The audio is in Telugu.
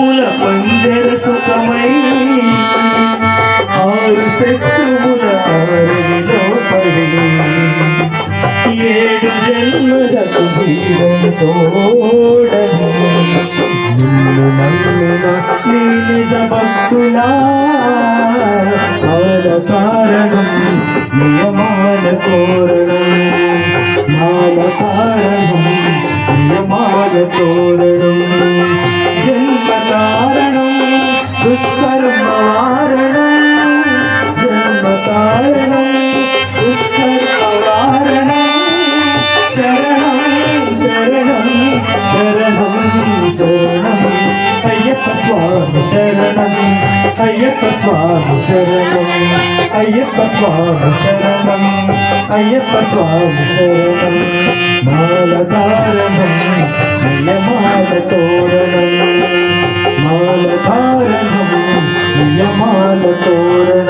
శత్రువుల పంజర సుఖమై ఆరు శత్రువుల అడవిలో పడి 7 జన్మలకు వీడని తోడని నిన్ను నమ్మిన నీ నిజ భక్తులా కాల కారణం నియమాల తోరణం మాల కారణం నియమాల తోరణం జన్మ కారణం దుష్కర్మ వారణం జన్మ కారణం దుష్కర్మ వారణం శరణం శరణం శరణం శరణం అయ్యప్ప స్వామి శరణం అయ్యప్ప స్వామి శరణం అయ్యప్ప స్వామి శరణం అయ్యప్ప స్వామి శరణం మాల కారణం నియమాల తోరణం మాల కారణం నియమాల తోరణం